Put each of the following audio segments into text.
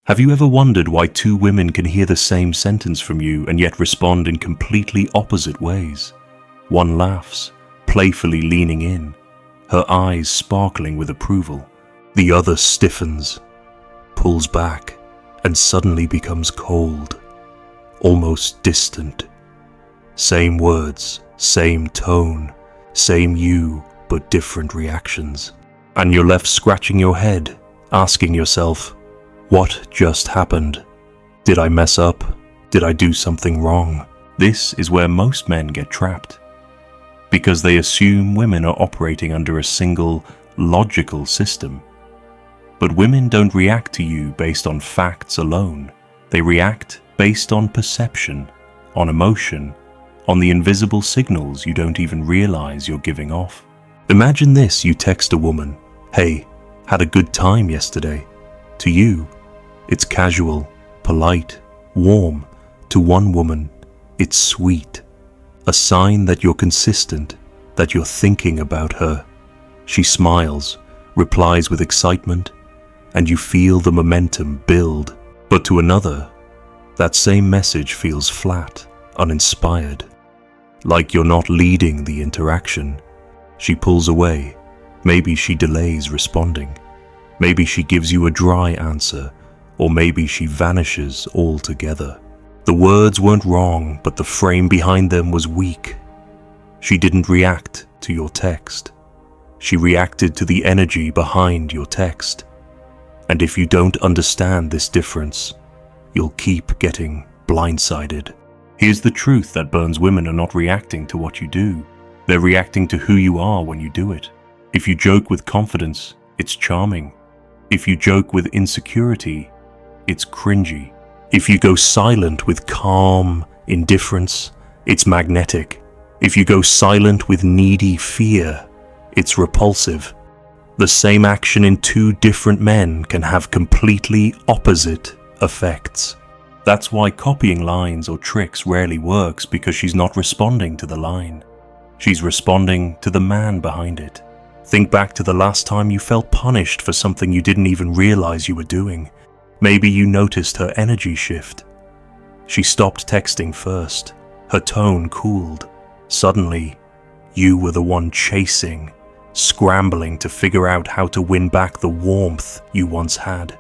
Have you ever wondered why two women can hear the same sentence from you and yet respond in completely opposite ways? One laughs, playfully leaning in, her eyes sparkling with approval. The other stiffens, pulls back, and suddenly becomes cold, almost distant. Same words, same tone, same you, but different reactions. And you're left scratching your head, asking yourself, what just happened? Did I mess up? Did I do something wrong? This is where most men get trapped, because they assume women are operating under a single, logical system. But women don't react to you based on facts alone. They react based on perception, on emotion, on the invisible signals you don't even realize you're giving off. Imagine this: you text a woman, "Hey, had a good time yesterday." To you, it's casual, polite, warm. To one woman, it's sweet. A sign that you're consistent, that you're thinking about her. She smiles, replies with excitement, and you feel the momentum build. But to another, that same message feels flat, uninspired, like you're not leading the interaction. She pulls away. Maybe she delays responding. Maybe she gives you a dry answer, or maybe she vanishes altogether. The words weren't wrong, but the frame behind them was weak. She didn't react to your text. She reacted to the energy behind your text. And if you don't understand this difference, you'll keep getting blindsided. Here's the truth that burns women are not reacting to what you do. They're reacting to who you are when you do it. If you joke with confidence, it's charming. If you joke with insecurity, it's cringy. If you go silent with calm indifference, it's magnetic. If you go silent with needy fear, it's repulsive. The same action in two different men can have completely opposite effects. That's why copying lines or tricks rarely works, because she's not responding to the line. She's responding to the man behind it. Think back to the last time you felt punished for something you didn't even realize you were doing. Maybe you noticed her energy shift. She stopped texting first. Her tone cooled. Suddenly, you were the one chasing, scrambling to figure out how to win back the warmth you once had.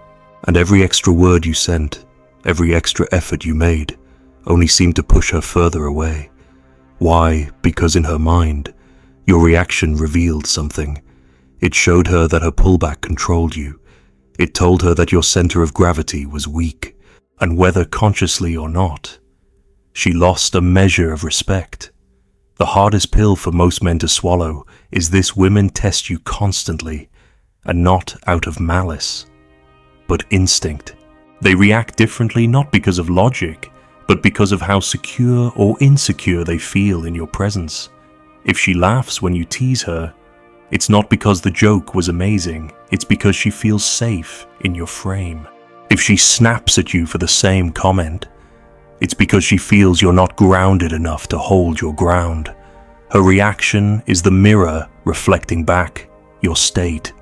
And every extra word you sent, every extra effort you made, only seemed to push her further away. Why? Because in her mind, your reaction revealed something. It showed her that her pullback controlled you. It told her that your center of gravity was weak, and whether consciously or not, she lost a measure of respect. The hardest pill for most men to swallow is this: women test you constantly, and not out of malice, but instinct. They react differently not because of logic, but because of how secure or insecure they feel in your presence. If she laughs when you tease her, it's not because the joke was amazing, it's because she feels safe in your frame. If she snaps at you for the same comment, it's because she feels you're not grounded enough to hold your ground. Her reaction is the mirror reflecting back your state.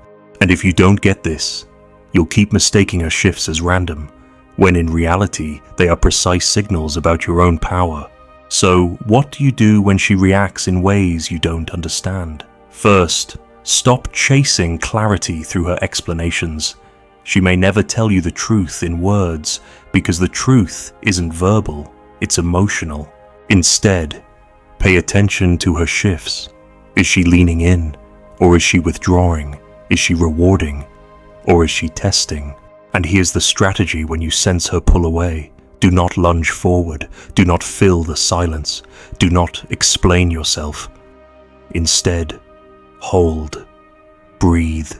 And if you don't get this, you'll keep mistaking her shifts as random, when in reality they are precise signals about your own power. So what do you do when she reacts in ways you don't understand? First, stop chasing clarity through her explanations. She may never tell you the truth in words, because the truth isn't verbal, it's emotional. Instead, pay attention to her shifts. Is she leaning in, or is she withdrawing? Is she rewarding, or is she testing? And here's the strategy when you sense her pull away. Do not lunge forward. Do not fill the silence. Do not explain yourself. Instead, hold, breathe.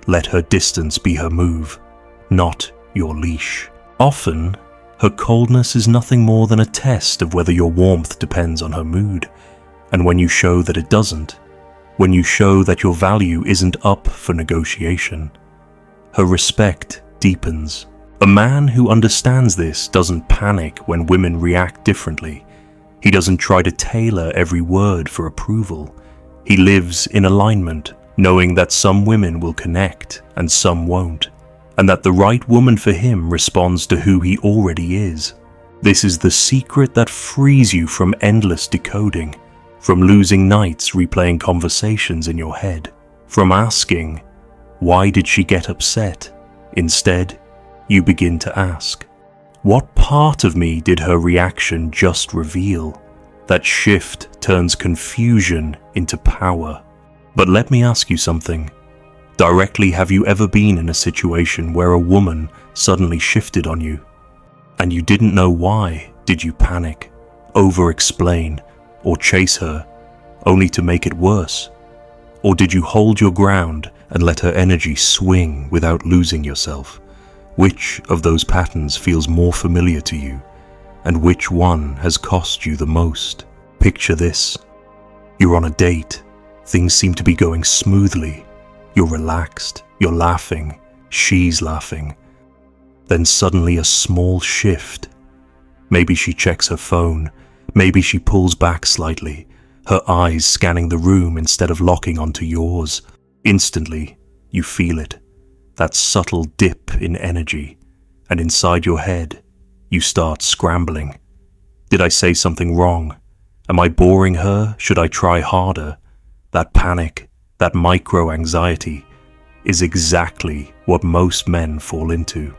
Let her distance be her move, not your leash. Often, her coldness is nothing more than a test of whether your warmth depends on her mood. And when you show that it doesn't, when you show that your value isn't up for negotiation, her respect deepens. A man who understands this doesn't panic when women react differently. He doesn't try to tailor every word for approval. He lives in alignment, knowing that some women will connect and some won't. and that the right woman for him responds to who he already is. This is the secret that frees you from endless decoding, from losing nights replaying conversations in your head, from asking, why did she get upset? Instead, you begin to ask, what part of me did her reaction just reveal? That shift turns confusion into power. But let me ask you something. Directly, have you ever been in a situation where a woman suddenly shifted on you? And you didn't know why? Did you panic, over-explain, or chase her, only to make it worse? Or did you hold your ground and let her energy swing without losing yourself? Which of those patterns feels more familiar to you, and which one has cost you the most? Picture this. You're on a date. Things seem to be going smoothly. You're relaxed, you're laughing, she's laughing. Then suddenly a small shift. Maybe she checks her phone, maybe she pulls back slightly, her eyes scanning the room instead of locking onto yours. Instantly, you feel it, that subtle dip in energy, and inside your head, you start scrambling. Did I say something wrong? Am I boring her? Should I try harder? That panic, that micro-anxiety, is exactly what most men fall into.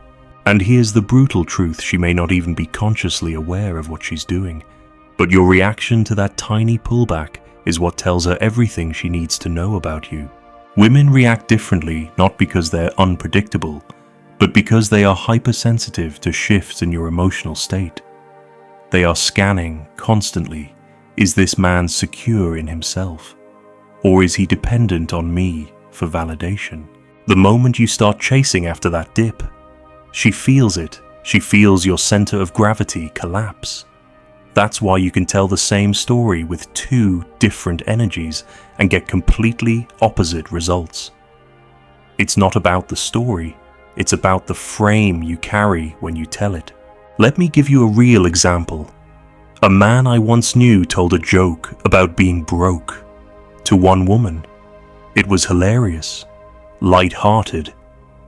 And here's the brutal truth: she may not even be consciously aware of what she's doing, but your reaction to that tiny pullback is what tells her everything she needs to know about you. Women react differently not because they're unpredictable, but because they are hypersensitive to shifts in your emotional state. They are scanning constantly. Is this man secure in himself? Or is he dependent on me for validation? The moment you start chasing after that dip, she feels it. She feels your center of gravity collapse. That's why you can tell the same story with two different energies and get completely opposite results. It's not about the story, it's about the frame you carry when you tell it. Let me give you a real example. A man I once knew told a joke about being broke to one woman. It was hilarious, light-hearted,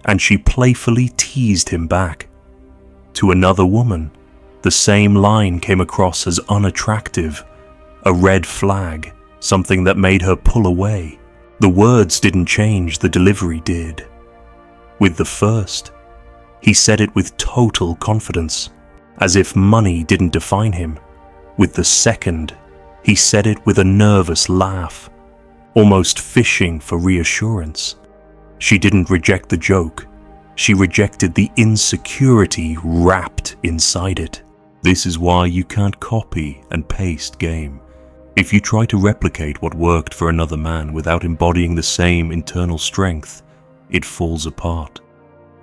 and she playfully teased him back. To another woman, the same line came across as unattractive, a red flag, something that made her pull away. The words didn't change, the delivery did. With the first, he said it with total confidence, as if money didn't define him. With the second, he said it with a nervous laugh, almost fishing for reassurance. She didn't reject the joke, she rejected the insecurity wrapped inside it. This is why you can't copy and paste game. If you try to replicate what worked for another man without embodying the same internal strength, it falls apart.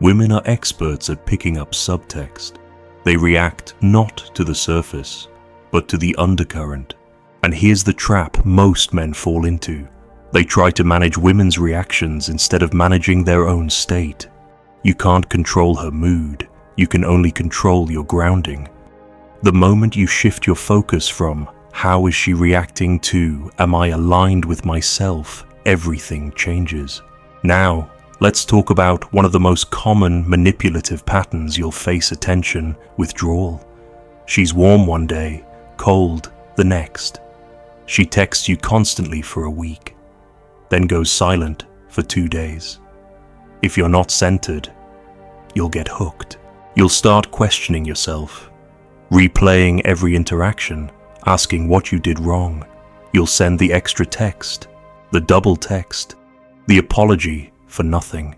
Women are experts at picking up subtext. They react not to the surface, but to the undercurrent. And here's the trap most men fall into. They try to manage women's reactions instead of managing their own state. You can't control her mood, you can only control your grounding. The moment you shift your focus from, how is she reacting, to, am I aligned with myself, everything changes. Now, let's talk about one of the most common manipulative patterns you'll face: attention withdrawal. She's warm one day, cold the next. She texts you constantly for a week, then goes silent for 2 days. If you're not centered, you'll get hooked. You'll start questioning yourself, replaying every interaction, asking what you did wrong. You'll send the extra text, the double text, the apology for nothing.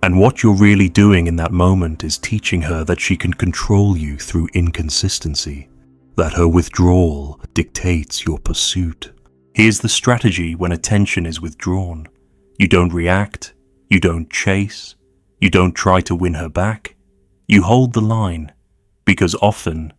And what you're really doing in that moment is teaching her that she can control you through inconsistency, that her withdrawal dictates your pursuit. Here's the strategy when attention is withdrawn. You don't react, you don't chase, you don't try to win her back. You hold the line, because often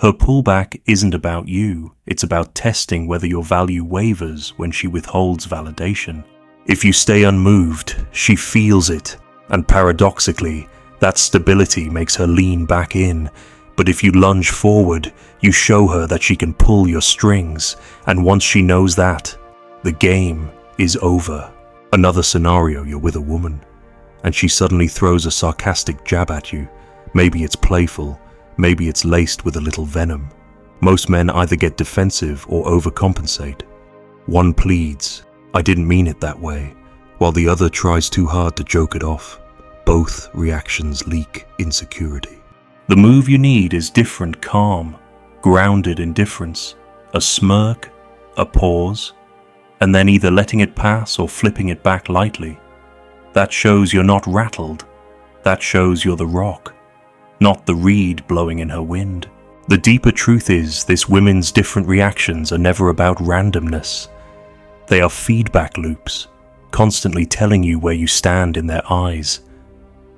her pullback isn't about you, it's about testing whether your value wavers when she withholds validation. If you stay unmoved, she feels it, and paradoxically, that stability makes her lean back in. But if you lunge forward, you show her that she can pull your strings, and once she knows that, the game is over. Another scenario: you're with a woman, and she suddenly throws a sarcastic jab at you. Maybe it's playful, maybe it's laced with a little venom. Most men either get defensive or overcompensate. One pleads, "I didn't mean it that way," while the other tries too hard to joke it off. Both reactions leak insecurity. The move you need is different calm, grounded indifference, a smirk, a pause, and then either letting it pass or flipping it back lightly. That shows you're not rattled. That shows you're the rock, not the reed blowing in her wind. The deeper truth is this women's different reactions are never about randomness. They are feedback loops, constantly telling you where you stand in their eyes.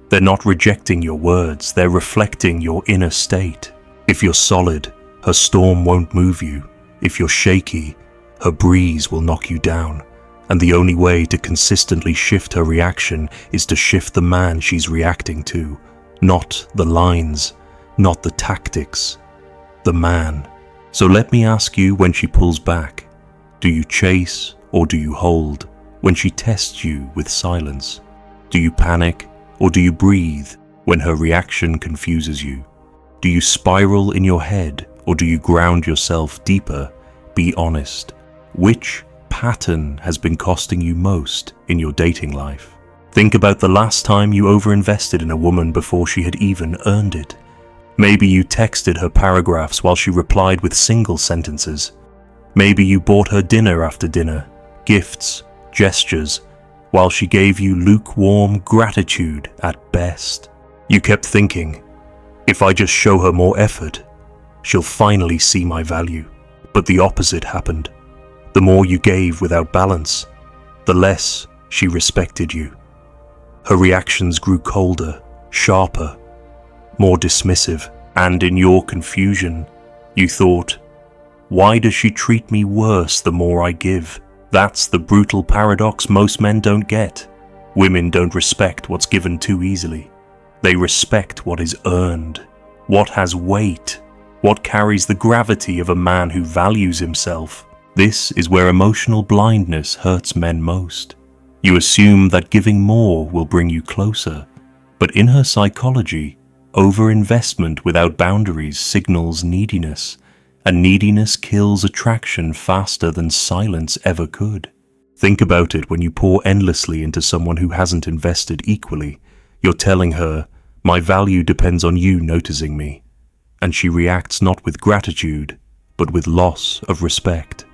They're not rejecting your words, they're reflecting your inner state. If you're solid, her storm won't move you. If you're shaky, her breeze will knock you down. And the only way to consistently shift her reaction is to shift the man she's reacting to. Not the lines, not the tactics, the man. So let me ask you, when she pulls back, do you chase or do you hold? When she tests you with silence, do you panic or do you breathe when her reaction confuses you? Do you spiral in your head or do you ground yourself deeper? Be honest. Which pattern has been costing you most in your dating life? Think about the last time you overinvested in a woman before she had even earned it. Maybe you texted her paragraphs while she replied with single sentences. Maybe you bought her dinner after dinner, gifts, gestures, while she gave you lukewarm gratitude at best. You kept thinking, if I just show her more effort, she'll finally see my value. But the opposite happened. The more you gave without balance, the less she respected you. Her reactions grew colder, sharper, more dismissive, and in your confusion, you thought, why does she treat me worse the more I give? That's the brutal paradox most men don't get. Women don't respect what's given too easily. They respect what is earned, what has weight, what carries the gravity of a man who values himself. This is where emotional blindness hurts men most. You assume that giving more will bring you closer, but in her psychology, overinvestment without boundaries signals neediness, and neediness kills attraction faster than silence ever could. Think about it when you pour endlessly into someone who hasn't invested equally. You're telling her, my value depends on you noticing me, and she reacts not with gratitude, but with loss of respect.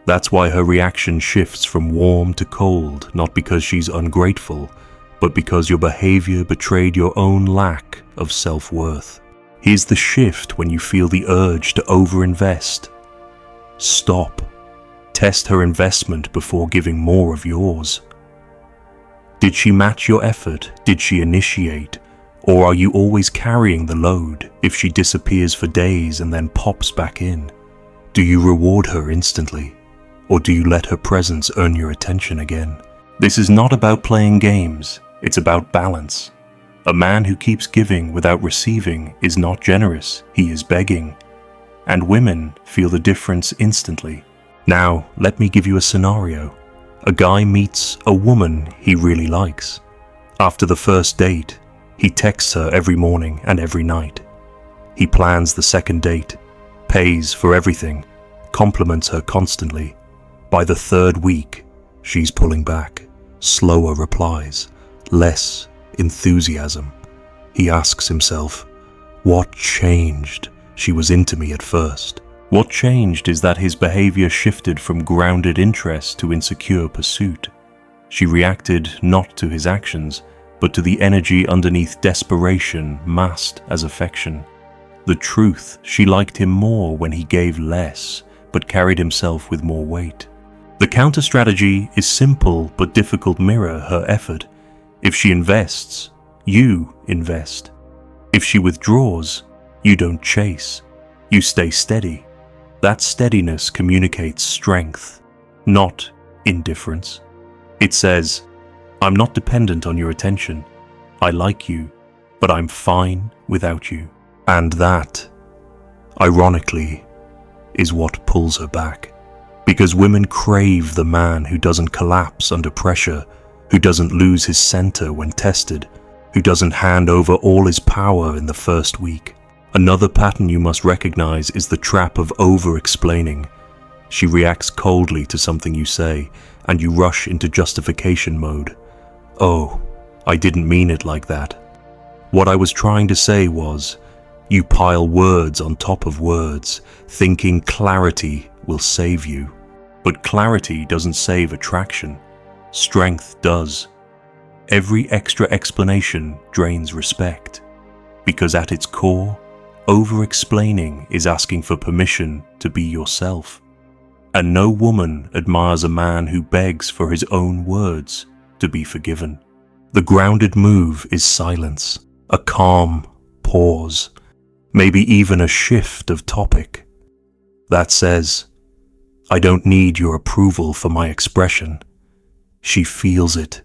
That's why her reaction shifts from warm to cold, not because she's ungrateful, but because your behavior betrayed your own lack of self-worth. Here's the shift when you feel the urge to overinvest. Stop. Test her investment before giving more of yours. Did she match your effort? Did she initiate? Or are you always carrying the load if she disappears for days and then pops back in? Do you reward her instantly? Or do you let her presence earn your attention again? This is not about playing games, it's about balance. A man who keeps giving without receiving is not generous, he is begging. And women feel the difference instantly. Now, let me give you a scenario. A guy meets a woman he really likes. After the first date, he texts her every morning and every night. He plans the second date, pays for everything, compliments her constantly. By the third week, she's pulling back, slower replies, less enthusiasm. He asks himself, what changed? She was into me at first. What changed is that his behavior shifted from grounded interest to insecure pursuit. She reacted not to his actions, but to the energy underneath desperation masked as affection. The truth, she liked him more when he gave less, but carried himself with more weight. The counter-strategy is simple but difficult. Mirror her effort. If she invests, you invest. If she withdraws, you don't chase. You stay steady. That steadiness communicates strength, not indifference. It says, I'm not dependent on your attention. I like you, but I'm fine without you. And that, ironically, is what pulls her back. Because women crave the man who doesn't collapse under pressure, who doesn't lose his center when tested, who doesn't hand over all his power in the first week. Another pattern you must recognize is the trap of over-explaining. She reacts coldly to something you say, and you rush into justification mode. Oh, I didn't mean it like that. What I was trying to say was, you pile words on top of words, thinking clarity will save you. But clarity doesn't save attraction. Strength does. Every extra explanation drains respect, because at its core, over-explaining is asking for permission to be yourself. And no woman admires a man who begs for his own words to be forgiven. The grounded move is silence, a calm pause, maybe even a shift of topic. That says, I don't need your approval for my expression. She feels it.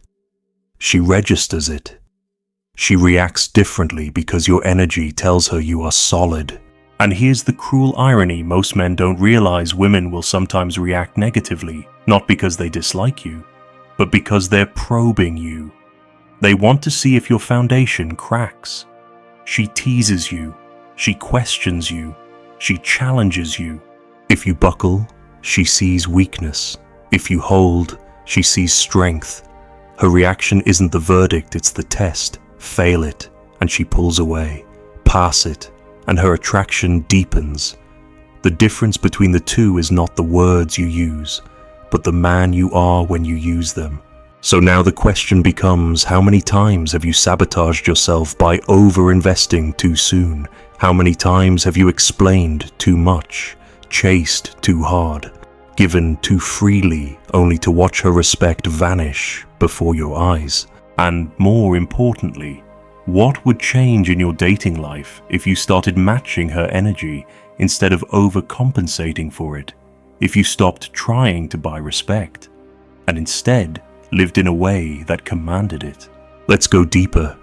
She registers it. She reacts differently because your energy tells her you are solid. And here's the cruel irony: most men don't realize women will sometimes react negatively, not because they dislike you, but because they're probing you. They want to see if your foundation cracks. She teases you. She questions you. She challenges you. If you buckle, she sees weakness. If you hold, she sees strength. Her reaction isn't the verdict, it's the test. Fail it, and she pulls away. Pass it, and her attraction deepens. The difference between the two is not the words you use, but the man you are when you use them. So now the question becomes, how many times have you sabotaged yourself by over-investing too soon? How many times have you explained too much, chased too hard, given too freely, only to watch her respect vanish before your eyes? And more importantly, what would change in your dating life if you started matching her energy instead of overcompensating for it? If you stopped trying to buy respect, and instead lived in a way that commanded it? Let's go deeper.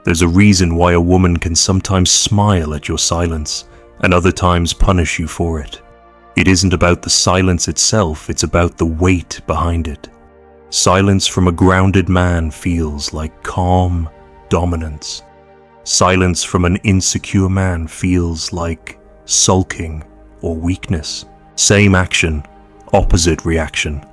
There's a reason why a woman can sometimes smile at your silence and other times punish you for it. It isn't about the silence itself, it's about the weight behind it. Silence from a grounded man feels like calm dominance. Silence from an insecure man feels like sulking or weakness. Same action, opposite reaction.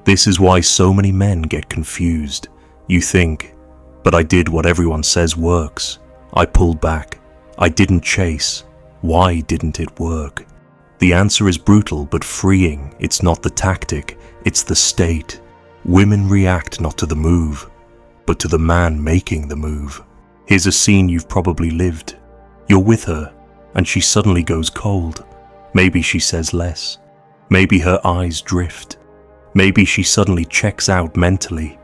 This is why so many men get confused. You think, but I did what everyone says works. I pulled back. I didn't chase. Why didn't it work? The answer is brutal but freeing. It's not the tactic, it's the state. Women react not to the move, but to the man making the move. Here's a scene you've probably lived. You're with her, and she suddenly goes cold. Maybe she says less. Maybe her eyes drift. Maybe she suddenly checks out mentally.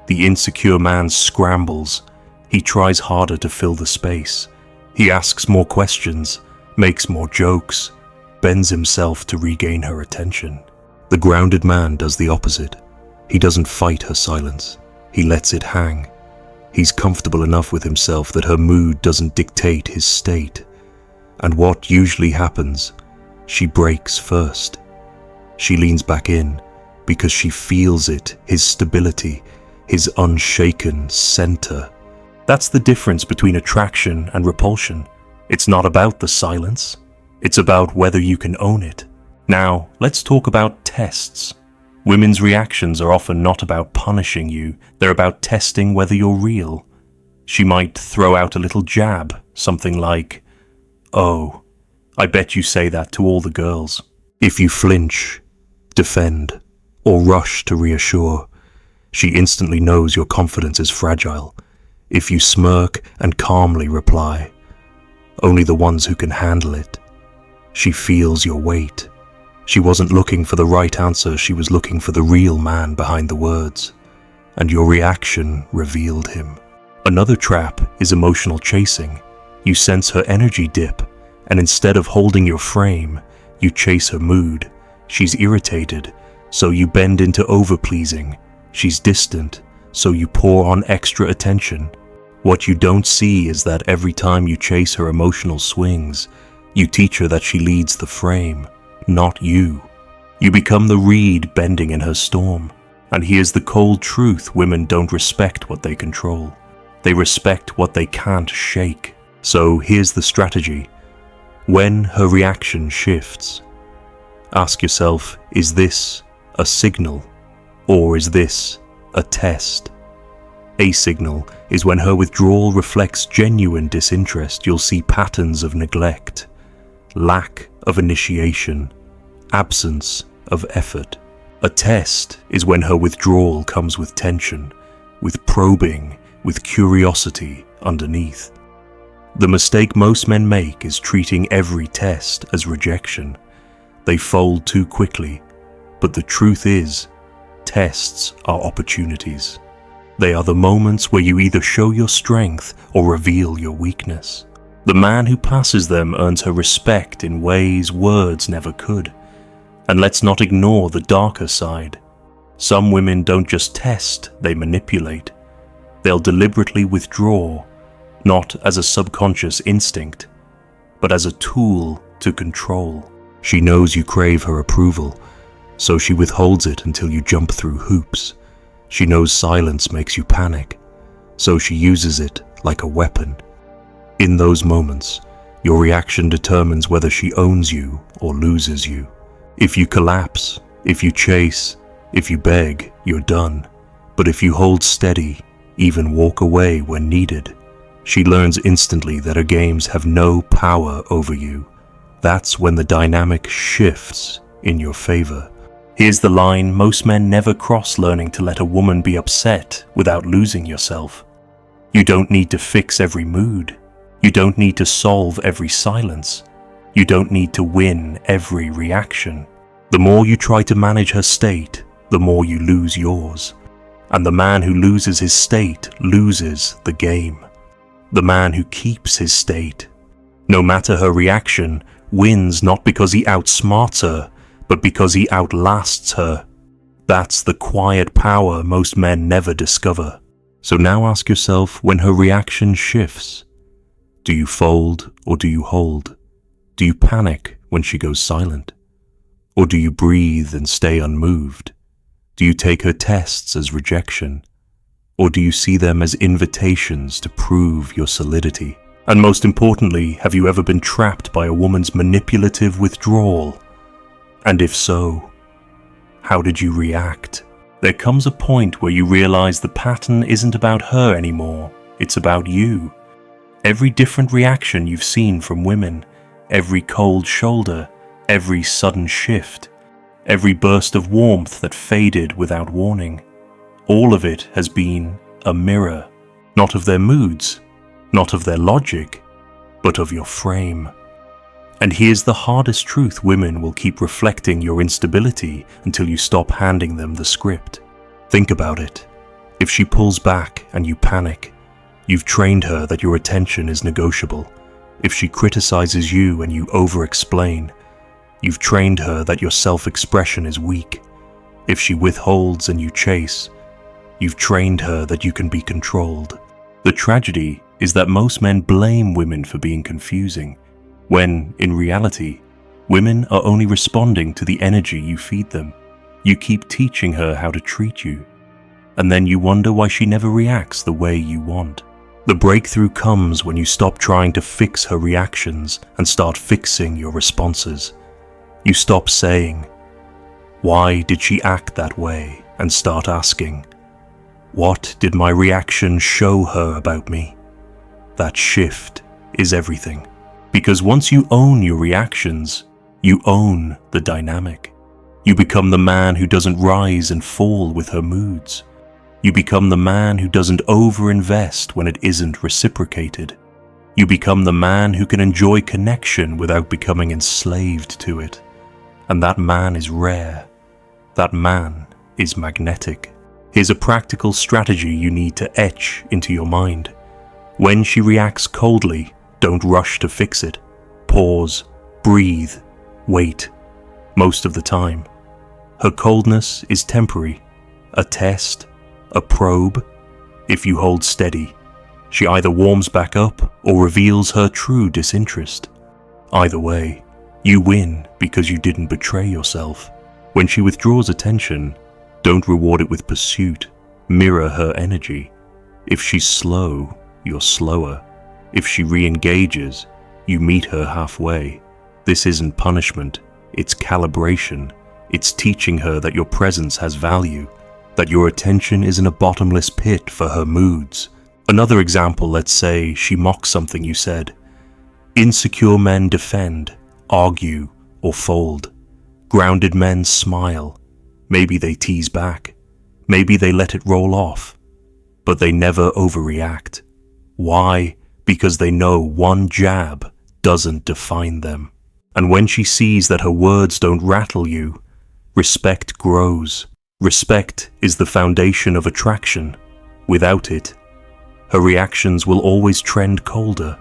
The insecure man scrambles. He tries harder to fill the space. He asks more questions, makes more jokes, bends himself to regain her attention. The grounded man does the opposite. He doesn't fight her silence. He lets it hang. He's comfortable enough with himself that her mood doesn't dictate his state. And what usually happens? She breaks first. She leans back in because she feels it, his stability, his unshaken center. That's the difference between attraction and repulsion. It's not about the silence. It's about whether you can own it. Now, let's talk about tests. Women's reactions are often not about punishing you. They're about testing whether you're real. She might throw out a little jab, something like, "Oh, I bet you say that to all the girls." If you flinch, defend, or rush to reassure, she instantly knows your confidence is fragile. If you smirk and calmly reply, only the ones who can handle it. She feels your weight. She wasn't looking for the right answer, she was looking for the real man behind the words. And your reaction revealed him. Another trap is emotional chasing. You sense her energy dip, and instead of holding your frame, you chase her mood. She's irritated, so you bend into over-pleasing. She's distant, so you pour on extra attention. What you don't see is that every time you chase her emotional swings, you teach her that she leads the frame, not you. You become the reed bending in her storm. And here's the cold truth: women don't respect what they control. They respect what they can't shake. So here's the strategy. When her reaction shifts, ask yourself, is this a signal or is this a test? A signal is when her withdrawal reflects genuine disinterest. You'll see patterns of neglect, lack of initiation, absence of effort. A test is when her withdrawal comes with tension, with probing, with curiosity underneath. The mistake most men make is treating every test as rejection. They fold too quickly, but the truth is, tests are opportunities. They are the moments where you either show your strength or reveal your weakness. The man who passes them earns her respect in ways words never could. And let's not ignore the darker side. Some women don't just test, they manipulate. They'll deliberately withdraw, not as a subconscious instinct, but as a tool to control. She knows you crave her approval, so she withholds it until you jump through hoops. She knows silence makes you panic, so she uses it like a weapon. In those moments, your reaction determines whether she owns you or loses you. If you collapse, if you chase, if you beg, you're done. But if you hold steady, even walk away when needed, she learns instantly that her games have no power over you. That's when the dynamic shifts in your favor. Here's the line most men never cross: learning to let a woman be upset without losing yourself. You don't need to fix every mood. You don't need to solve every silence. You don't need to win every reaction. The more you try to manage her state, the more you lose yours. And the man who loses his state loses the game. The man who keeps his state, no matter her reaction, wins not because he outsmarts her, but because he outlasts her. That's the quiet power most men never discover. So now ask yourself, when her reaction shifts, do you fold or do you hold? Do you panic when she goes silent? Or do you breathe and stay unmoved? Do you take her tests as rejection? Or do you see them as invitations to prove your solidity? And most importantly, have you ever been trapped by a woman's manipulative withdrawal? And if so, how did you react? There comes a point where you realize the pattern isn't about her anymore, it's about you. Every different reaction you've seen from women, every cold shoulder, every sudden shift, every burst of warmth that faded without warning, all of it has been a mirror, not of their moods, not of their logic, but of your frame. And here's the hardest truth: women will keep reflecting your instability until you stop handing them the script. Think about it. If she pulls back and you panic, you've trained her that your attention is negotiable. If she criticizes you and you over-explain, you've trained her that your self-expression is weak. If she withholds and you chase, you've trained her that you can be controlled. The tragedy is that most men blame women for being confusing, when, in reality, women are only responding to the energy you feed them. You keep teaching her how to treat you, and then you wonder why she never reacts the way you want. The breakthrough comes when you stop trying to fix her reactions and start fixing your responses. You stop saying, "Why did she act that way?" and start asking, "What did my reaction show her about me?" That shift is everything. Because once you own your reactions, you own the dynamic. You become the man who doesn't rise and fall with her moods. You become the man who doesn't over-invest when it isn't reciprocated. You become the man who can enjoy connection without becoming enslaved to it. And that man is rare. That man is magnetic. Here's a practical strategy you need to etch into your mind. When she reacts coldly, don't rush to fix it. Pause, breathe, wait. Most of the time, her coldness is temporary, a test, a probe. If you hold steady, she either warms back up or reveals her true disinterest. Either way, you win because you didn't betray yourself. When she withdraws attention, Don't reward it with pursuit. Mirror her energy. If she's slow, you're slower. If she re-engages, you meet her halfway. This isn't punishment, it's calibration. It's teaching her that your presence has value, that your attention isn't a bottomless pit for her moods. Another example, let's say she mocks something you said. Insecure men defend, argue, or fold. Grounded men smile. Maybe they tease back. Maybe they let it roll off. But they never overreact. Why? Because they know one jab doesn't define them. And when she sees that her words don't rattle you, respect grows. Respect is the foundation of attraction. Without it, her reactions will always trend colder,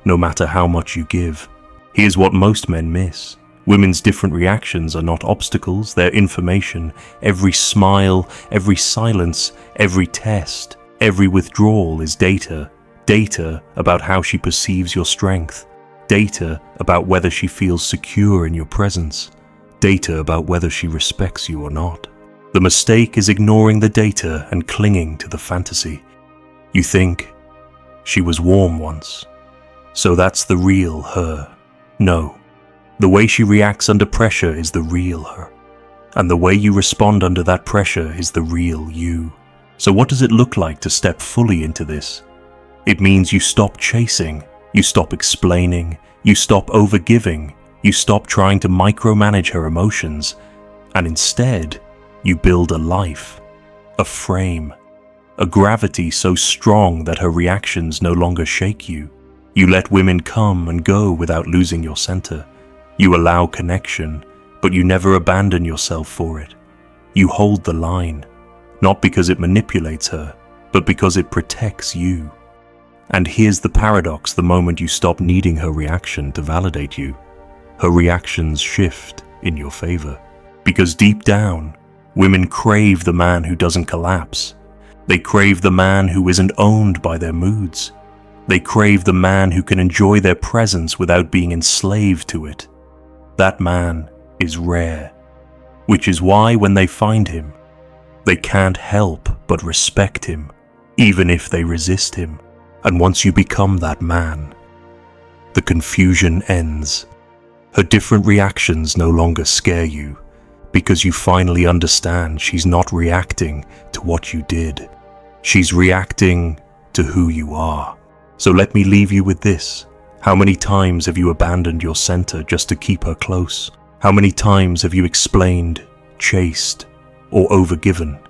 no matter how much you give. Here's what most men miss. Women's different reactions are not obstacles, they're information. Every smile, every silence, every test, every withdrawal is data. Data about how she perceives your strength. Data about whether she feels secure in your presence. Data about whether she respects you or not. The mistake is ignoring the data and clinging to the fantasy. You think, she was warm once, so that's the real her. No. The way she reacts under pressure is the real her. And the way you respond under that pressure is the real you. So what does it look like to step fully into this? It means you stop chasing, you stop explaining, you stop overgiving, you stop trying to micromanage her emotions, and instead, you build a life, a frame, a gravity so strong that her reactions no longer shake you. You let women come and go without losing your center. You allow connection, but you never abandon yourself for it. You hold the line, not because it manipulates her, but because it protects you. And here's the paradox: the moment you stop needing her reaction to validate you, her reactions shift in your favor. Because deep down, women crave the man who doesn't collapse. They crave the man who isn't owned by their moods. They crave the man who can enjoy their presence without being enslaved to it. That man is rare, which is why when they find him, they can't help but respect him, even if they resist him. And once you become that man, the confusion ends. Her different reactions no longer scare you, because you finally understand she's not reacting to what you did. She's reacting to who you are. So let me leave you with this. How many times have you abandoned your center just to keep her close? How many times have you explained, chased, or overgiven,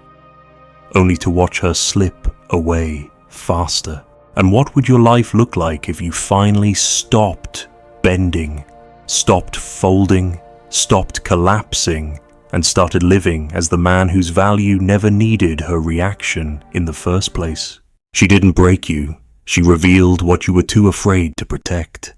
only to watch her slip away faster? And what would your life look like if you finally stopped bending, stopped folding, stopped collapsing, and started living as the man whose value never needed her reaction in the first place? She didn't break you. She revealed what you were too afraid to protect.